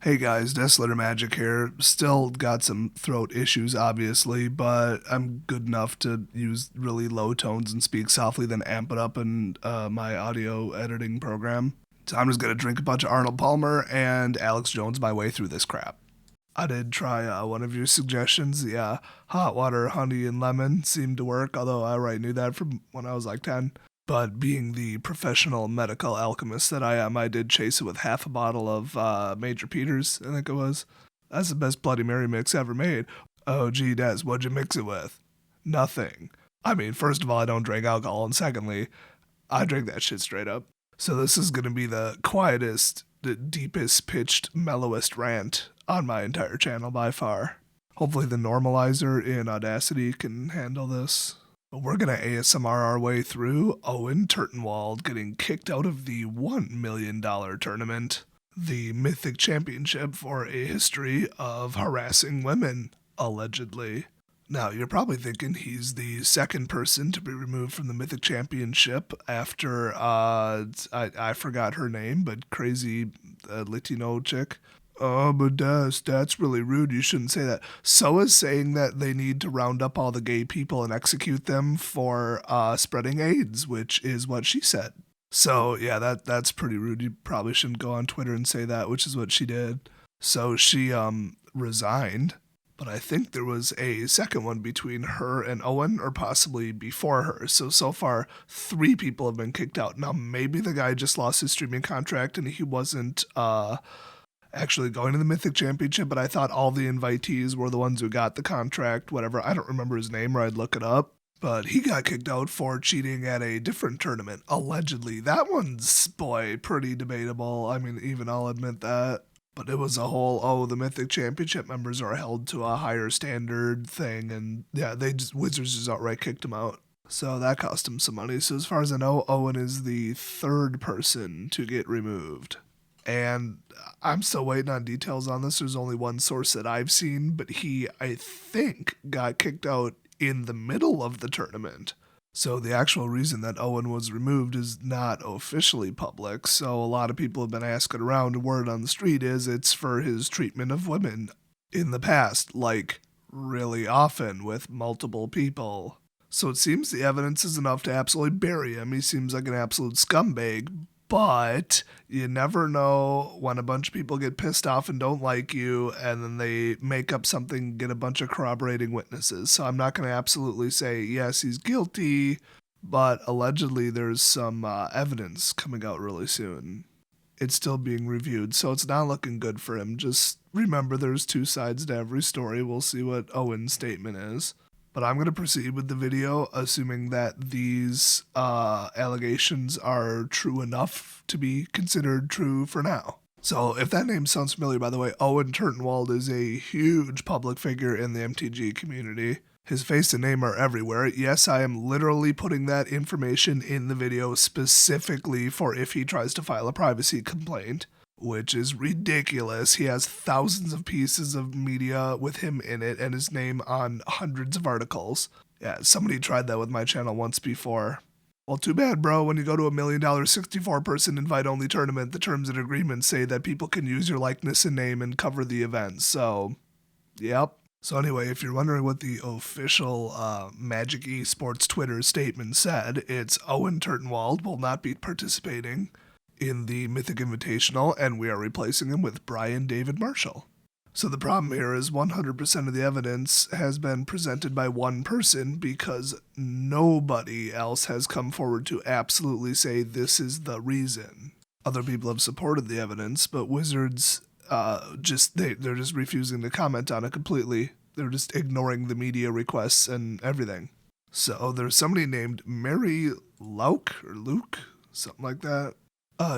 Hey guys, Desolate Magic here. Still got some throat issues, obviously, but I'm good enough to use really low tones and speak softly, then amp it up in my audio editing program. So I'm just gonna drink a bunch of Arnold Palmer and Alex Jones my way through this crap. I did try one of your suggestions. The hot water, honey, and lemon seemed to work, although I already knew that from when I was like 10. But being the professional medical alchemist that I am, I did chase it with half a bottle of Major Peters, I think it was. That's the best Bloody Mary mix ever made. Oh, gee, Des, what'd you mix it with? Nothing. I mean, first of all, I don't drink alcohol, and secondly, I drink that shit straight up. So this is gonna be the quietest, the deepest pitched, mellowest rant on my entire channel by far. Hopefully the normalizer in Audacity can handle this. But we're gonna ASMR our way through Owen Turtenwald getting kicked out of the $1 million tournament, the Mythic Championship for a history of harassing women, allegedly. Now, you're probably thinking he's the second person to be removed from the Mythic Championship after, I forgot her name, but crazy Latino chick. Oh, but that's really rude. You shouldn't say that. So is saying that they need to round up all the gay people and execute them for spreading AIDS, which is what she said. So, yeah, that's pretty rude. You probably shouldn't go on Twitter and say that, which is what she did. So she resigned. But I think there was a second one between her and Owen, or possibly before her. So far, 3 people have been kicked out. Now, maybe the guy just lost his streaming contract and he wasn't actually going to the Mythic Championship, but I thought all the invitees were the ones who got the contract, whatever. I don't remember his name, or I'd look it up. But he got kicked out for cheating at a different tournament, allegedly. That one's, boy, pretty debatable. I mean, even I'll admit that. But it was a whole, the Mythic Championship members are held to a higher standard thing, and yeah, Wizards just outright kicked him out. So that cost him some money. So as far as I know, Owen is the 3rd person to get removed. And I'm still waiting on details on this. There's only one source that I've seen, but he, I think, got kicked out in the middle of the tournament. So the actual reason that Owen was removed is not officially public. So a lot of people have been asking around, and word on the street is it's for his treatment of women in the past, like really often with multiple people. So it seems the evidence is enough to absolutely bury him. He seems like an absolute scumbag. But you never know when a bunch of people get pissed off and don't like you, and then they make up something, get a bunch of corroborating witnesses. So I'm not going to absolutely say, yes, he's guilty, but allegedly there's some evidence coming out really soon. It's still being reviewed, so it's not looking good for him. Just remember there's 2 sides to every story. We'll see what Owen's statement is. But I'm going to proceed with the video, assuming that these allegations are true enough to be considered true for now. So if that name sounds familiar, by the way, Owen Turtenwald is a huge public figure in the MTG community. His face and name are everywhere. Yes, I am literally putting that information in the video specifically for if he tries to file a privacy complaint, which is ridiculous. He has thousands of pieces of media with him in it and his name on hundreds of articles. Yeah, somebody tried that with my channel once before. Well, too bad, bro. When you go to $1 million 64-person invite-only tournament, the terms and agreements say that people can use your likeness and name and cover the event. So, yep. So anyway, if you're wondering what the official Magic Esports Twitter statement said, it's Owen Turtenwald will not be participating in the Mythic Invitational, and we are replacing him with Brian David Marshall. So the problem here is 100% of the evidence has been presented by one person because nobody else has come forward to absolutely say this is the reason. Other people have supported the evidence, but Wizards they're just refusing to comment on it completely. They're just ignoring the media requests and everything. So there's somebody named Mary Louke, or Luke, something like that.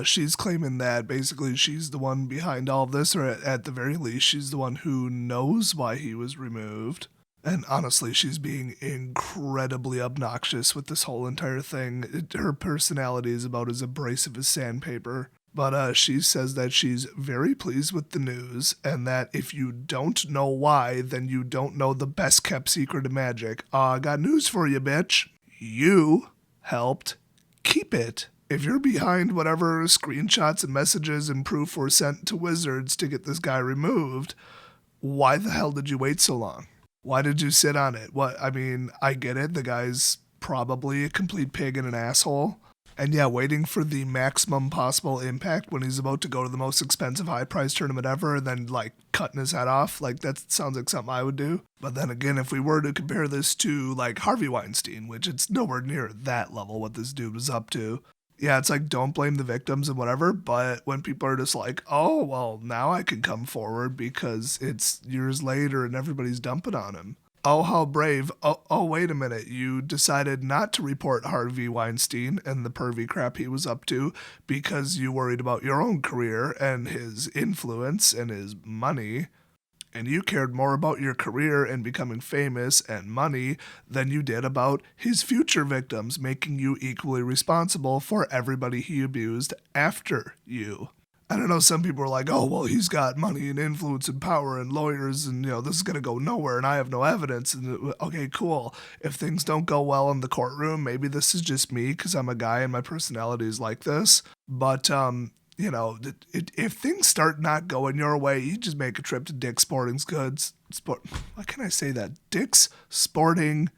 She's claiming that basically she's the one behind all of this, or at the very least, she's the one who knows why he was removed. And honestly, she's being incredibly obnoxious with this whole entire thing. Her personality is about as abrasive as sandpaper. But she says that she's very pleased with the news, and that if you don't know why, then you don't know the best kept secret of Magic. I got news for you, bitch. You helped keep it If you're behind whatever screenshots and messages and proof were sent to Wizards to get this guy removed, why the hell did you wait so long? Why did you sit on it? What, I mean, I get it. The guy's probably a complete pig and an asshole. And yeah, waiting for the maximum possible impact when he's about to go to the most expensive high price tournament ever and then like cutting his head off, like that sounds like something I would do. But then again, if we were to compare this to like Harvey Weinstein, which it's nowhere near that level what this dude was up to. Yeah, it's like don't blame the victims and whatever, but when people are just like, oh, well, now I can come forward because it's years later and everybody's dumping on him. Oh, how brave. Oh, wait a minute. You decided not to report Harvey Weinstein and the pervy crap he was up to because you worried about your own career and his influence and his money. And you cared more about your career and becoming famous and money than you did about his future victims, making you equally responsible for everybody he abused after you. I don't know, some people are like, oh, well, he's got money and influence and power and lawyers and, this is going to go nowhere and I have no evidence. And okay, cool. If things don't go well in the courtroom, maybe this is just me because I'm a guy and my personality is like this. But, if things start not going your way, you just make a trip to Dick's Sporting Goods. Why can I say that? Dick's Sporting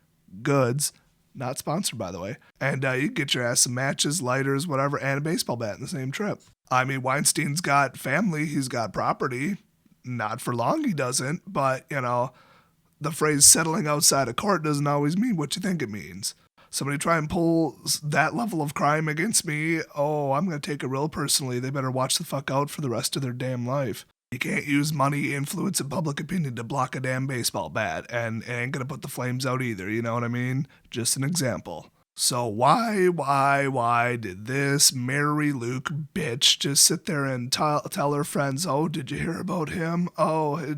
Goods. Not sponsored, by the way. And you get your ass some matches, lighters, whatever, and a baseball bat in the same trip. I mean, Weinstein's got family, he's got property. Not for long he doesn't, but, the phrase settling outside of court doesn't always mean what you think it means. Somebody try and pull that level of crime against me, I'm going to take it real personally. They better watch the fuck out for the rest of their damn life. You can't use money, influence, and public opinion to block a damn baseball bat, and it ain't going to put the flames out either, you know what I mean? Just an example. So why did this Mary Louke bitch just sit there and tell her friends, oh, did you hear about him? Oh,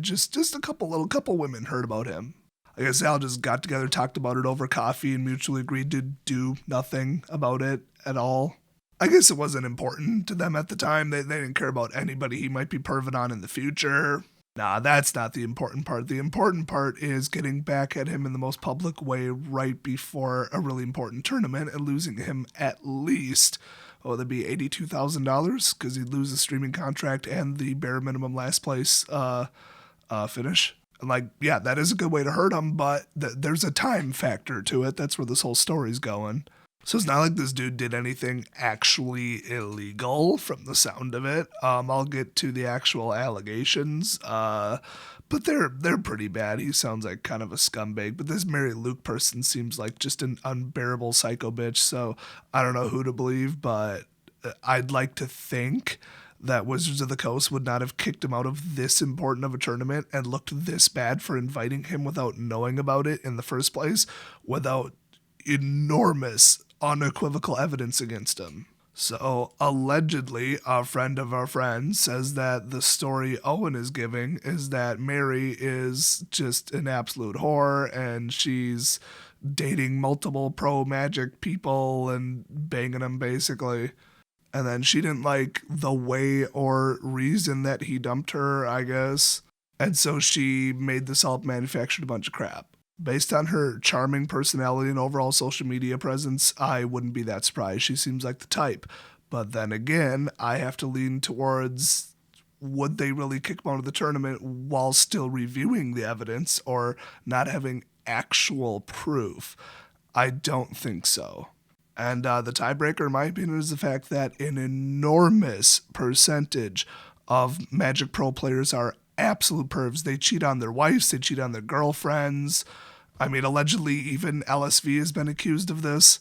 just a couple women heard about him. I guess they all just got together, talked about it over coffee, and mutually agreed to do nothing about it at all. I guess it wasn't important to them at the time. They didn't care about anybody he might be perving on in the future. Nah, that's not the important part. The important part is getting back at him in the most public way right before a really important tournament and losing him at least, that'd be $82,000 because he'd lose the streaming contract and the bare minimum last place finish. And that is a good way to hurt him, but there's a time factor to it. That's where this whole story's going. So it's not like this dude did anything actually illegal from the sound of it. I'll get to the actual allegations, but they're pretty bad. He sounds like kind of a scumbag, but this Mary Louke person seems like just an unbearable psycho bitch, so I don't know who to believe, but I'd like to think that Wizards of the Coast would not have kicked him out of this important of a tournament and looked this bad for inviting him without knowing about it in the first place, without enormous unequivocal evidence against him. So, allegedly, a friend of our friend says that the story Owen is giving is that Mary is just an absolute whore and she's dating multiple pro magic people and banging them basically. And then she didn't like the way or reason that he dumped her, I guess. And so she made this all manufactured a bunch of crap. Based on her charming personality and overall social media presence, I wouldn't be that surprised. She seems like the type. But then again, I have to lean towards, would they really kick him out of the tournament while still reviewing the evidence or not having actual proof? I don't think so. And the tiebreaker, in my opinion, is the fact that an enormous percentage of Magic Pro players are absolute pervs. They cheat on their wives, they cheat on their girlfriends. I mean, allegedly, even LSV has been accused of this.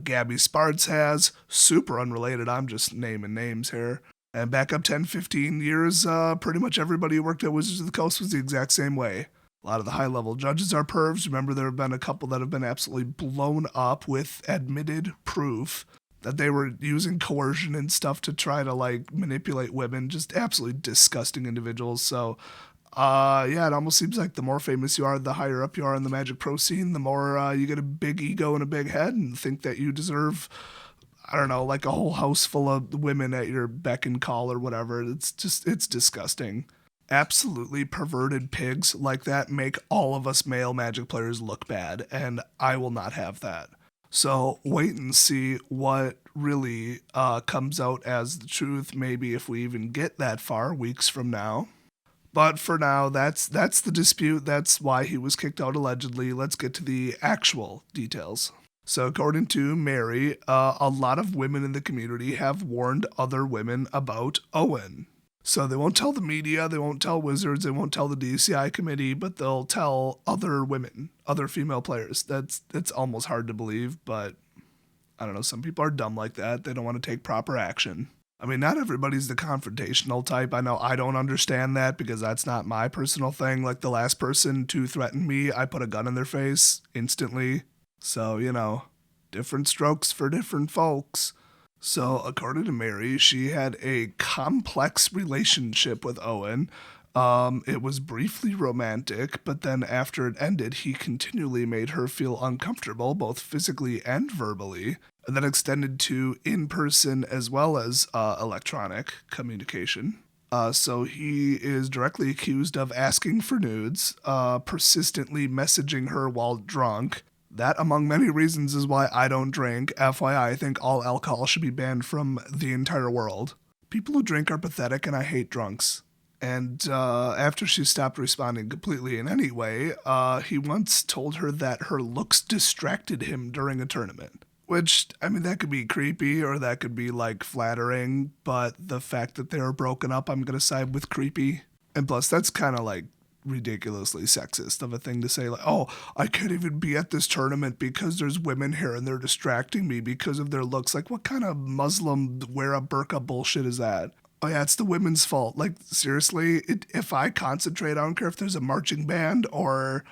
Gabby Spartz has. Super unrelated, I'm just naming names here. And back up 10, 15 years, pretty much everybody who worked at Wizards of the Coast was the exact same way. A lot of the high-level judges are pervs. Remember, there have been a couple that have been absolutely blown up with admitted proof that they were using coercion and stuff to try to, manipulate women. Just absolutely disgusting individuals. So, it almost seems like the more famous you are, the higher up you are in the Magic Pro scene, the more you get a big ego and a big head and think that you deserve, I don't know, a whole house full of women at your beck and call or whatever. It's disgusting. Absolutely perverted pigs like that make all of us male Magic players look bad, and I will not have that. So wait and see what really comes out as the truth, maybe if we even get that far weeks from now. But for now, that's the dispute. That's why he was kicked out allegedly. Let's get to the actual details. So, according to Mary, a lot of women in the community have warned other women about Owen. So they won't tell the media, they won't tell Wizards, they won't tell the DCI committee, but they'll tell other women, other female players. That's almost hard to believe, but I don't know. Some people are dumb like that. They don't want to take proper action. I mean, not everybody's the confrontational type. I know I don't understand that because that's not my personal thing. Like the last person to threaten me, I put a gun in their face instantly. So, different strokes for different folks. So, according to Mary, she had a complex relationship with Owen. It was briefly romantic, but then after it ended, he continually made her feel uncomfortable, both physically and verbally, and then extended to in person as well as electronic communication. So he is directly accused of asking for nudes, persistently messaging her while drunk. That, among many reasons, is why I don't drink. FYI, I think all alcohol should be banned from the entire world. People who drink are pathetic, and I hate drunks. And after she stopped responding completely in any way, he once told her that her looks distracted him during a tournament. Which, I mean, that could be creepy or that could be like flattering, but the fact that they were broken up, I'm going to side with creepy. And plus, that's kind of like ridiculously sexist of a thing to say, like, oh, I can't even be at this tournament because there's women here and they're distracting me because of their looks. Like, what kind of Muslim wear a burqa bullshit is that? Oh yeah, it's the women's fault. Like, seriously, if I concentrate, I don't care if there's a marching band or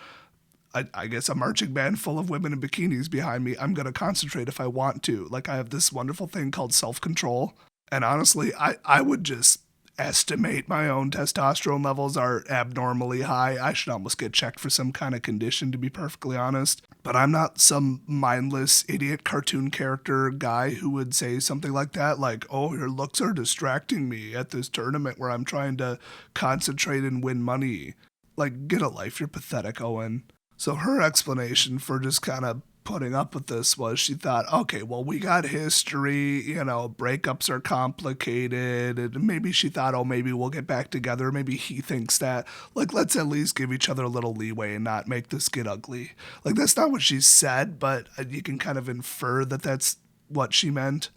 I guess a marching band full of women in bikinis behind me. I'm going to concentrate if I want to. Like, I have this wonderful thing called self-control. And honestly, I would just estimate my own testosterone levels are abnormally high. I should almost get checked for some kind of condition, to be perfectly honest. But I'm not some mindless idiot cartoon character guy who would say something like that, like, oh, your looks are distracting me at this tournament where I'm trying to concentrate and win money. Like, get a life, you're pathetic, Owen. So her explanation for just kind of putting up with this was she thought, okay, well, we got history, breakups are complicated. And maybe she thought, oh, maybe we'll get back together. Maybe he thinks that. Like, let's at least give each other a little leeway and not make this get ugly. Like, that's not what she said, but you can kind of infer that that's what she meant.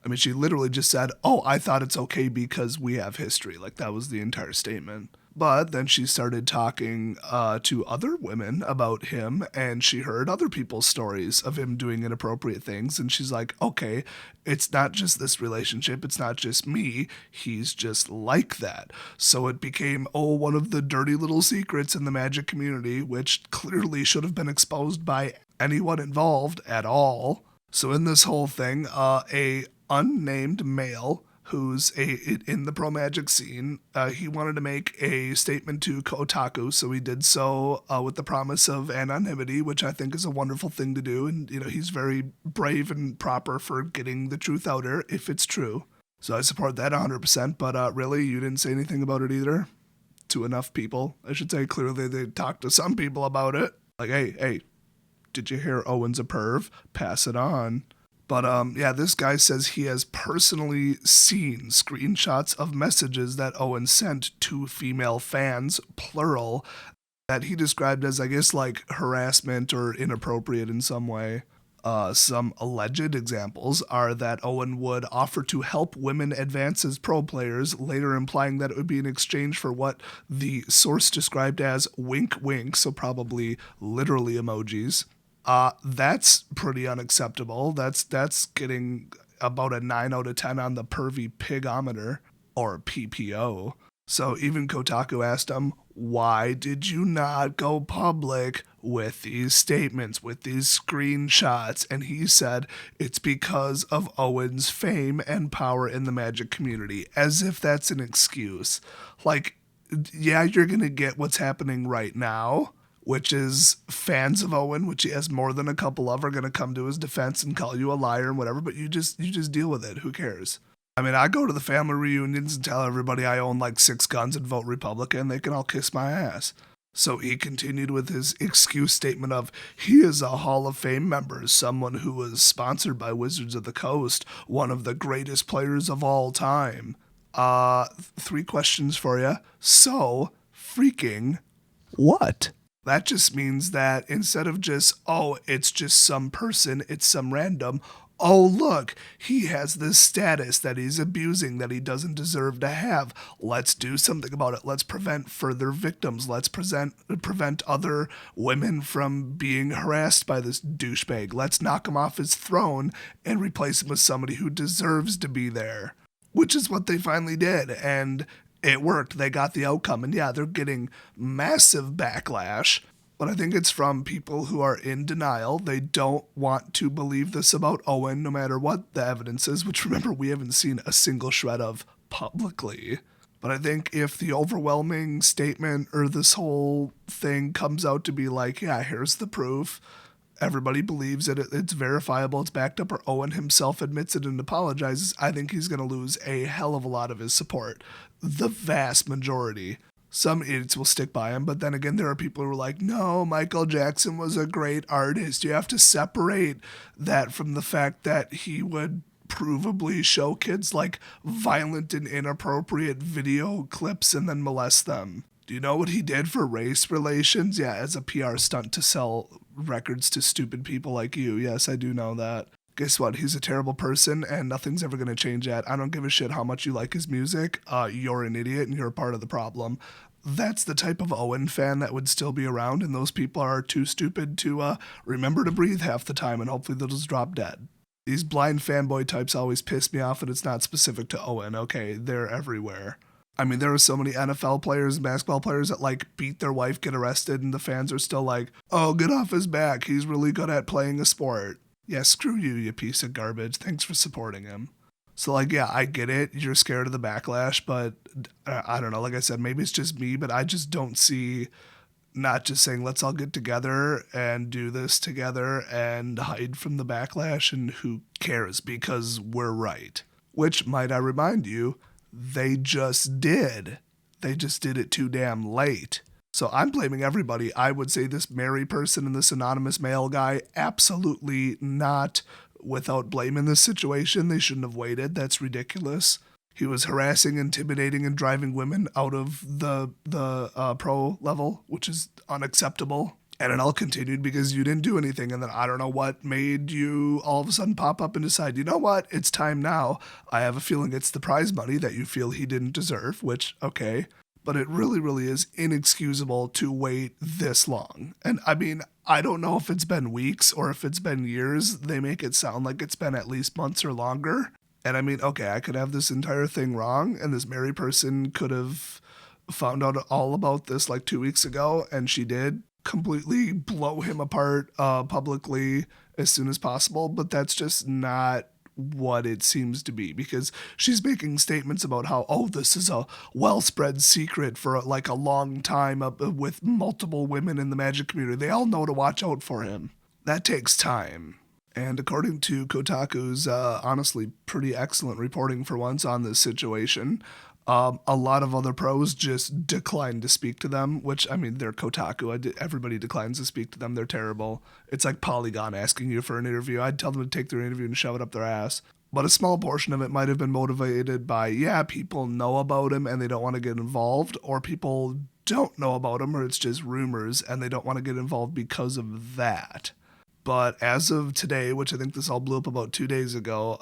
I mean, she literally just said, oh, I thought it's okay because we have history. Like, that was the entire statement. But then she started talking to other women about him, and she heard other people's stories of him doing inappropriate things. And she's like, okay, it's not just this relationship. It's not just me. He's just like that. So it became, one of the dirty little secrets in the Magic community, which clearly should have been exposed by anyone involved at all. So in this whole thing, a unnamed male who's in the pro magic scene. He wanted to make a statement to Kotaku, so he did so with the promise of anonymity, which I think is a wonderful thing to do. And he's very brave and proper for getting the truth out there if it's true. So I support that 100%. But really, you didn't say anything about it either to enough people. I should say clearly they talked to some people about it. Like, hey, did you hear Owen's a perv? Pass it on. But this guy says he has personally seen screenshots of messages that Owen sent to female fans, plural, that he described as, I guess, like harassment or inappropriate in some way. Some alleged examples are that Owen would offer to help women advance as pro players, later implying that it would be in exchange for what the source described as wink wink, so probably literally emojis. That's pretty unacceptable. That's getting about a 9 out of 10 on the pervy pigometer, or PPO. So even Kotaku asked him, why did you not go public with these statements, with these screenshots? And he said, it's because of Owen's fame and power in the Magic community, as if that's an excuse. Like, yeah, you're going to get what's happening right now, which is fans of Owen, which he has more than a couple of, are going to come to his defense and call you a liar and whatever, but you just deal with it. Who cares? I mean, I go to the family reunions and tell everybody I own like 6 guns and vote Republican. They can all kiss my ass. So he continued with his excuse statement of, he is a Hall of Fame member, someone who was sponsored by Wizards of the Coast, one of the greatest players of all time. 3 questions for you. So, freaking what? That just means that instead of just, oh, it's just some person, it's some random, oh, look, he has this status that he's abusing that he doesn't deserve to have. Let's do something about it. Let's prevent further victims. Let's prevent other women from being harassed by this douchebag. Let's knock him off his throne and replace him with somebody who deserves to be there. Which is what they finally did. And it worked. They got the outcome. And yeah, they're getting massive backlash. But I think it's from people who are in denial. They don't want to believe this about Owen, no matter what the evidence is, which remember, we haven't seen a single shred of publicly. But I think if the overwhelming statement or this whole thing comes out to be like, yeah, here's the proof, everybody believes it, it's verifiable, it's backed up, or Owen himself admits it and apologizes, I think he's going to lose a hell of a lot of his support. The vast majority. Some idiots will stick by him, but then again, there are people who are like, no, Michael Jackson was a great artist. You have to separate that from the fact that he would provably show kids like violent and inappropriate video clips and then molest them. Do you know what he did for race relations? Yeah, as a PR stunt to sell records to stupid people like you. Yes, I do know that. Guess what? He's a terrible person, and nothing's ever going to change that. I don't give a shit how much you like his music. You're an idiot, and you're a part of the problem. That's the type of Owen fan that would still be around, and those people are too stupid to remember to breathe half the time, and hopefully they'll just drop dead. These blind fanboy types always piss me off, and it's not specific to Owen, okay? They're everywhere. I mean, there are so many NFL players and basketball players that, like, beat their wife, get arrested, and the fans are still like, oh, get off his back. He's really good at playing a sport. Yeah, screw you, you piece of garbage. Thanks for supporting him. So, like, yeah, I get it. You're scared of the backlash, but I don't know. Like I said, maybe it's just me, but I just don't see not just saying, let's all get together and do this together and hide from the backlash, and who cares, because we're right. Which, might I remind you, they just did. They just did it too damn late. So I'm blaming everybody. I would say this Mary person and this anonymous male guy, absolutely not without blame in this situation. They shouldn't have waited. That's ridiculous. He was harassing, intimidating, and driving women out of the pro level, which is unacceptable. And it all continued because you didn't do anything. And then I don't know what made you all of a sudden pop up and decide, you know what, it's time now. I have a feeling it's the prize money that you feel he didn't deserve, which, okay. But it really, really is inexcusable to wait this long. And I mean, I don't know if it's been weeks or if it's been years. They make it sound like it's been at least months or longer. And I mean, okay, I could have this entire thing wrong, and this Mary person could have found out all about this like 2 weeks ago, and she did completely blow him apart publicly as soon as possible. But that's just not what it seems to be, because she's making statements about how, oh, this is a well-spread secret for like a long time with multiple women in the Magic community. They all know to watch out for him. That takes time. And according to Kotaku's honestly pretty excellent reporting for once on this situation, a lot of other pros just declined to speak to them, which, I mean, they're Kotaku. Everybody declines to speak to them. They're terrible. It's like Polygon asking you for an interview. I'd tell them to take their interview and shove it up their ass. But a small portion of it might have been motivated by, yeah, people know about him and they don't want to get involved, or people don't know about him, or it's just rumors and they don't want to get involved because of that. But as of today, which I think this all blew up about 2 days ago,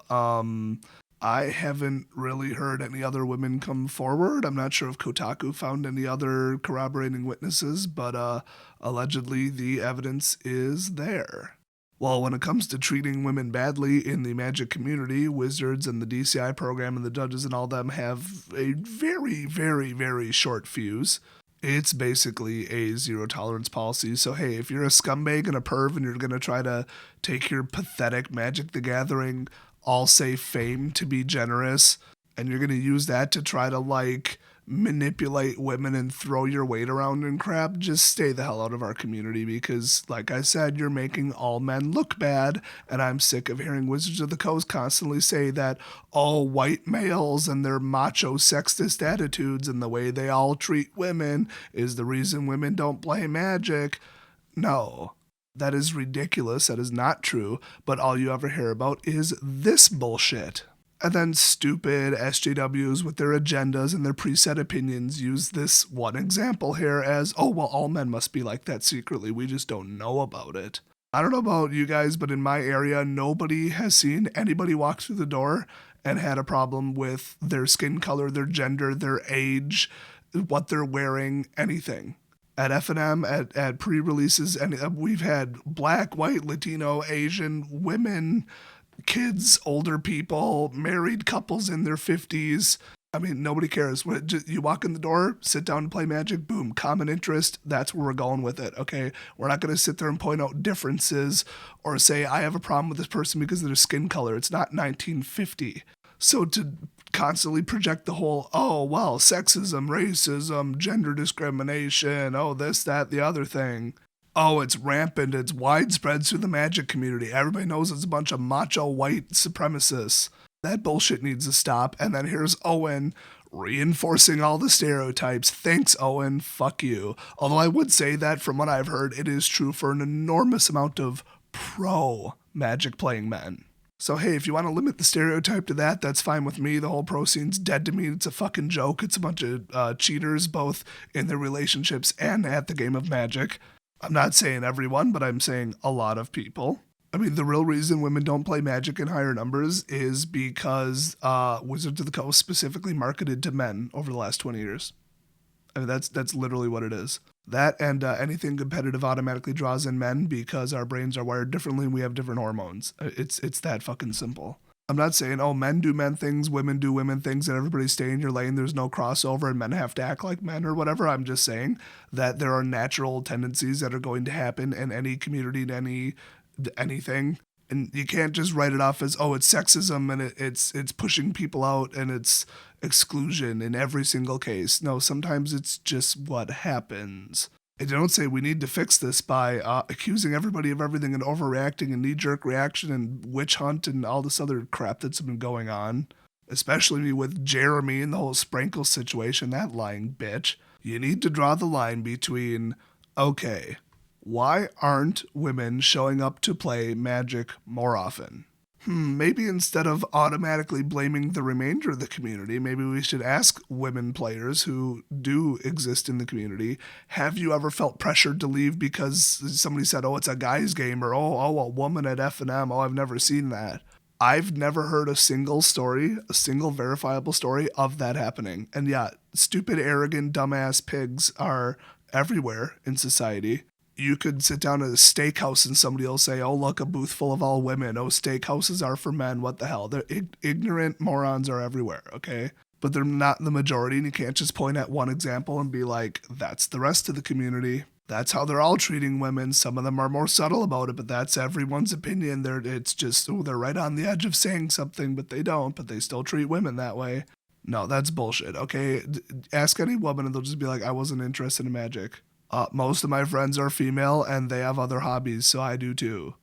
I haven't really heard any other women come forward. I'm not sure if Kotaku found any other corroborating witnesses, but allegedly the evidence is there. Well, when it comes to treating women badly in the Magic community, Wizards and the DCI program and the judges and all them have a very, very, very short fuse. It's basically a zero tolerance policy. So, hey, if you're a scumbag and a perv and you're going to try to take your pathetic Magic the Gathering all safe fame to be generous, and you're going to use that to try to, like, manipulate women and throw your weight around and crap, just stay the hell out of our community because, like I said, you're making all men look bad, and I'm sick of hearing Wizards of the Coast constantly say that all white males and their macho sexist attitudes and the way they all treat women is the reason women don't play Magic. No. That is ridiculous. That is not true. But all you ever hear about is this bullshit. And then stupid SJWs with their agendas and their preset opinions use this one example here as, oh, well, all men must be like that secretly. We just don't know about it. I don't know about you guys, but in my area, nobody has seen anybody walk through the door and had a problem with their skin color, their gender, their age, what they're wearing, anything. At F&M, at pre-releases, and we've had black, white, Latino, Asian, women, kids, older people, married couples in their 50s. I mean, nobody cares. You walk in the door, sit down and play Magic, boom, common interest, that's where we're going with it, okay? We're not going to sit there and point out differences or say, I have a problem with this person because of their skin color. It's not 1950. So to constantly project the whole, oh, well, sexism, racism, gender discrimination, oh, this, that, the other thing. Oh, it's rampant. It's widespread through the Magic community. Everybody knows it's a bunch of macho white supremacists. That bullshit needs to stop. And then here's Owen reinforcing all the stereotypes. Thanks, Owen. Fuck you. Although I would say that from what I've heard, it is true for an enormous amount of pro-Magic playing men. So hey, if you want to limit the stereotype to that, that's fine with me. The whole pro scene's dead to me. It's a fucking joke. It's a bunch of cheaters, both in their relationships and at the game of Magic. I'm not saying everyone, but I'm saying a lot of people. I mean, the real reason women don't play Magic in higher numbers is because Wizards of the Coast specifically marketed to men over the last 20 years. I mean, that's literally what it is. That and anything competitive automatically draws in men because our brains are wired differently and we have different hormones. It's that fucking simple. I'm not saying, oh, men do men things, women do women things, and everybody stay in your lane, there's no crossover, and men have to act like men or whatever. I'm just saying that there are natural tendencies that are going to happen in any community, in anything. And you can't just write it off as, oh, it's sexism and it's pushing people out and it's exclusion in every single case. No, sometimes it's just what happens. And don't say we need to fix this by accusing everybody of everything and overreacting and knee-jerk reaction and witch hunt and all this other crap that's been going on. Especially with Jeremy and the whole sprinkle situation, that lying bitch. You need to draw the line between, okay, why aren't women showing up to play Magic more often? Maybe instead of automatically blaming the remainder of the community, maybe we should ask women players who do exist in the community, have you ever felt pressured to leave because somebody said, oh, it's a guy's game, or oh, a woman at F&M, oh, I've never seen that. I've never heard a single story, a single verifiable story of that happening. And yeah, stupid, arrogant, dumbass pigs are everywhere in society. You could sit down at a steakhouse and somebody will say, oh, look, a booth full of all women. Oh, steakhouses are for men. What the hell? They're ignorant morons are everywhere, okay? But they're not the majority, and you can't just point at one example and be like, that's the rest of the community. That's how they're all treating women. Some of them are more subtle about it, but that's everyone's opinion. It's just, oh, they're right on the edge of saying something, but they don't, but they still treat women that way. No, that's bullshit, okay? Ask any woman and they'll just be like, I wasn't interested in Magic. Most of my friends are female and they have other hobbies, so I do too.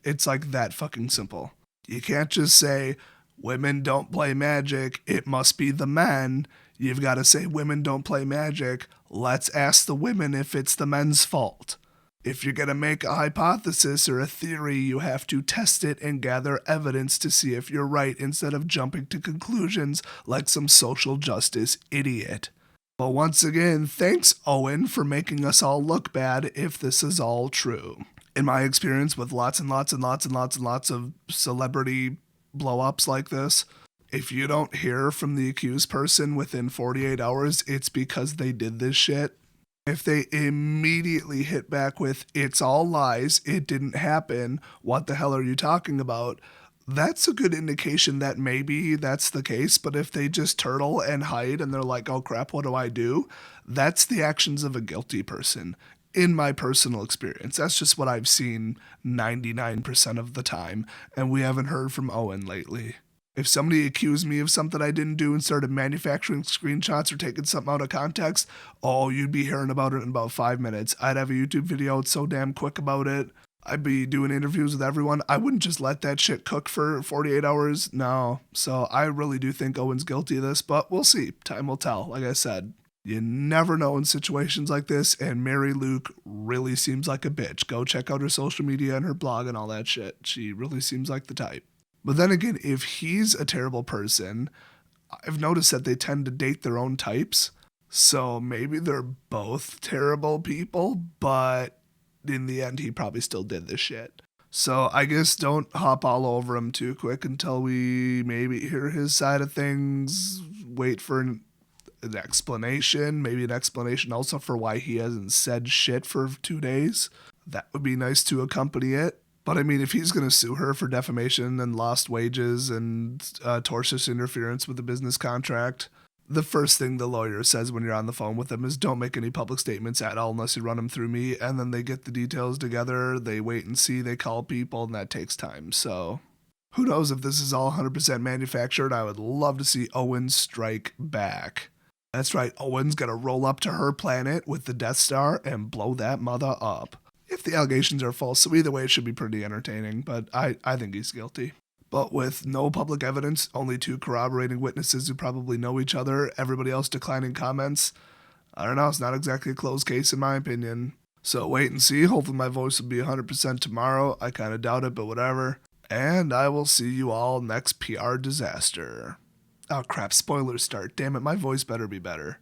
It's like that fucking simple. You can't just say, women don't play Magic, it must be the men. You've got to say, women don't play Magic, let's ask the women if it's the men's fault. If you're going to make a hypothesis or a theory, you have to test it and gather evidence to see if you're right instead of jumping to conclusions like some social justice idiot. But once again, thanks, Owen, for making us all look bad if this is all true. In my experience with lots and lots and lots and lots and lots of celebrity blow-ups like this, if you don't hear from the accused person within 48 hours, it's because they did this shit. If they immediately hit back with, it's all lies, it didn't happen, what the hell are you talking about? That's a good indication that maybe that's the case, but if they just turtle and hide and they're like, oh crap, what do I do? That's the actions of a guilty person, in my personal experience. That's just what I've seen 99% of the time, and we haven't heard from Owen lately. If somebody accused me of something I didn't do and started manufacturing screenshots or taking something out of context, oh, you'd be hearing about it in about 5 minutes. I'd have a YouTube video out so damn quick about it. I'd be doing interviews with everyone. I wouldn't just let that shit cook for 48 hours. No. So I really do think Owen's guilty of this, but we'll see. Time will tell, like I said. You never know in situations like this, and Mary Louke really seems like a bitch. Go check out her social media and her blog and all that shit. She really seems like the type. But then again, if he's a terrible person, I've noticed that they tend to date their own types. So maybe they're both terrible people, but in the end, he probably still did this shit. So I guess don't hop all over him too quick until we maybe hear his side of things. Wait for an explanation, maybe an explanation also for why he hasn't said shit for 2 days. That would be nice to accompany it. But I mean, if he's going to sue her for defamation and lost wages and tortious interference with the business contract, the first thing the lawyer says when you're on the phone with them is don't make any public statements at all unless you run them through me. And then they get the details together, they wait and see, they call people, and that takes time. So who knows if this is all 100% manufactured. I would love to see Owen strike back. That's right, Owen's going to roll up to her planet with the Death Star and blow that mother up. If the allegations are false, so either way it should be pretty entertaining, but I think he's guilty. But with no public evidence, only 2 corroborating witnesses who probably know each other, everybody else declining comments, I don't know, it's not exactly a closed case in my opinion. So wait and see, hopefully my voice will be 100% tomorrow, I kinda doubt it, but whatever. And I will see you all next PR disaster. Oh crap, spoilers start, damn it, my voice better be better.